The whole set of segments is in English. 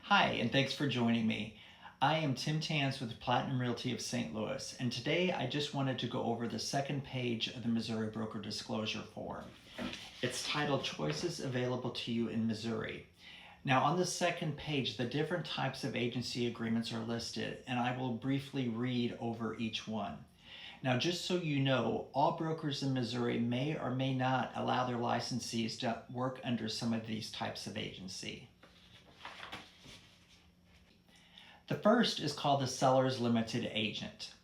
Hi, and thanks for joining me. I am Tim Tans with Platinum Realty of St. Louis, and today I just wanted to go over the second page of the Missouri Broker Disclosure Form. It's titled Choices Available to You in Missouri. Now, on the second page, the different types of agency agreements are listed, and I will briefly read over each one. Now, just so you know, all brokers in Missouri may or may not allow their licensees to work under some of these types of agency. The first is called the seller's limited agent.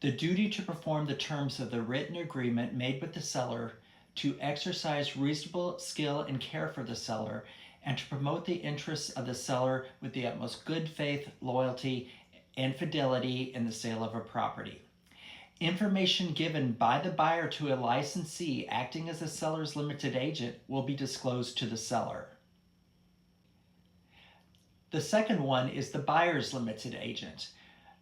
The duty to perform the terms of the written agreement made with the seller, to exercise reasonable skill and care for the seller, and to promote the interests of the seller with the utmost good faith, loyalty, and fidelity in the sale of a property. Information given by the buyer to a licensee acting as a seller's limited agent will be disclosed to the seller. The second one is the buyer's limited agent.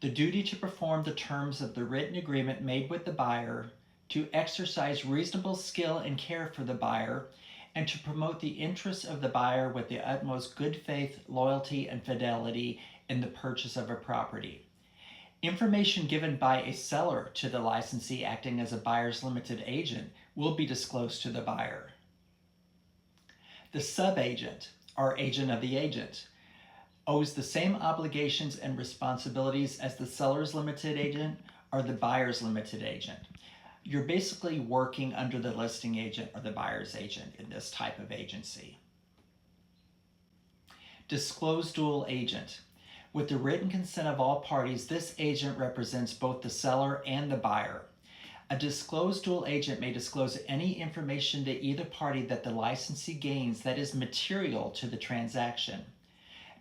The duty to perform the terms of the written agreement made with the buyer, to exercise reasonable skill and care for the buyer, and to promote the interests of the buyer with the utmost good faith, loyalty, and fidelity in the purchase of a property. Information given by a seller to the licensee acting as a buyer's limited agent will be disclosed to the buyer. The subagent, or agent of the agent, owes the same obligations and responsibilities as the seller's limited agent or the buyer's limited agent. You're basically working under the listing agent or the buyer's agent in this type of agency. Disclosed dual agent. With the written consent of all parties, this agent represents both the seller and the buyer. A disclosed dual agent may disclose any information to either party that the licensee gains that is material to the transaction.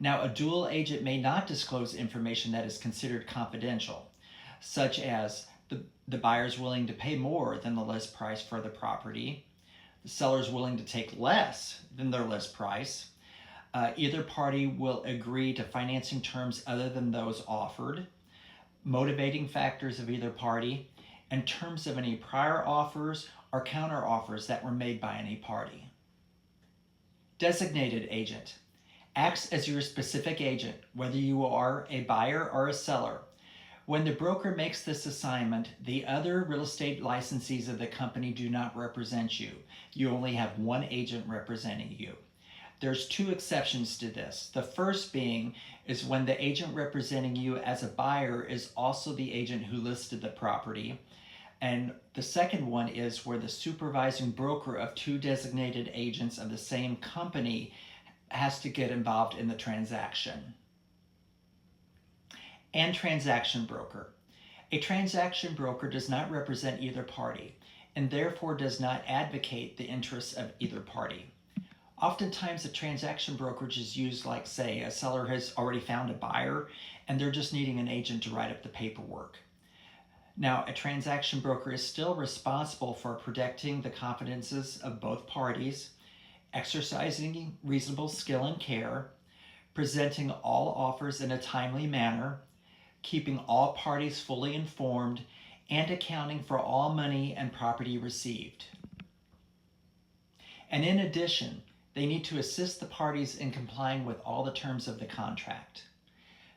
Now, a dual agent may not disclose information that is considered confidential, such as the buyer is willing to pay more than the list price for the property, the seller is willing to take less than their list price, either party will agree to financing terms other than those offered, motivating factors of either party, and terms of any prior offers or counter offers that were made by any party. Designated agent acts as your specific agent, whether you are a buyer or a seller. When the broker makes this assignment, the other real estate licensees of the company do not represent you. You only have one agent representing you. There's two exceptions to this. The first being is when the agent representing you as a buyer is also the agent who listed the property. And the second one is where the supervising broker of two designated agents of the same company has to get involved in the transaction. And transaction broker. A transaction broker does not represent either party and therefore does not advocate the interests of either party. Oftentimes, a transaction brokerage is used like, say, a seller has already found a buyer and they're just needing an agent to write up the paperwork. Now, a transaction broker is still responsible for protecting the confidences of both parties, exercising reasonable skill and care, presenting all offers in a timely manner, keeping all parties fully informed, and accounting for all money and property received. And in addition, they need to assist the parties in complying with all the terms of the contract.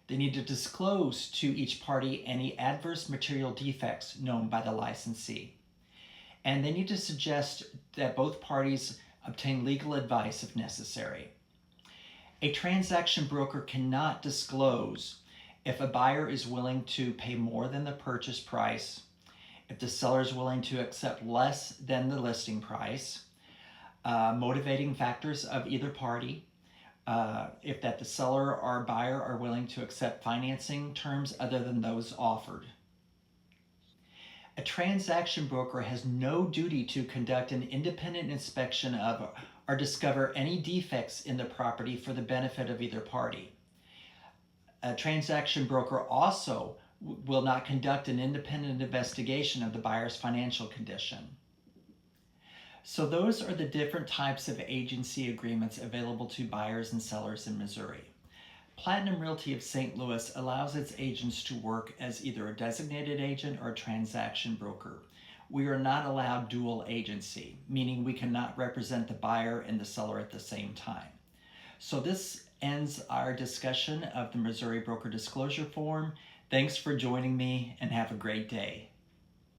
They need to disclose to each party any adverse material defects known by the licensee. And they need to suggest that both parties obtain legal advice if necessary. A transaction broker cannot disclose if a buyer is willing to pay more than the purchase price, if the seller is willing to accept less than the listing price, motivating factors of either party, if that the seller or buyer are willing to accept financing terms other than those offered. A transaction broker has no duty to conduct an independent inspection of or discover any defects in the property for the benefit of either party. A transaction broker also will not conduct an independent investigation of the buyer's financial condition. So those are the different types of agency agreements available to buyers and sellers in Missouri. Platinum Realty of St. Louis allows its agents to work as either a designated agent or a transaction broker. We are not allowed dual agency, meaning we cannot represent the buyer and the seller at the same time. So this ends our discussion of the Missouri Broker Disclosure Form. Thanks for joining me and have a great day.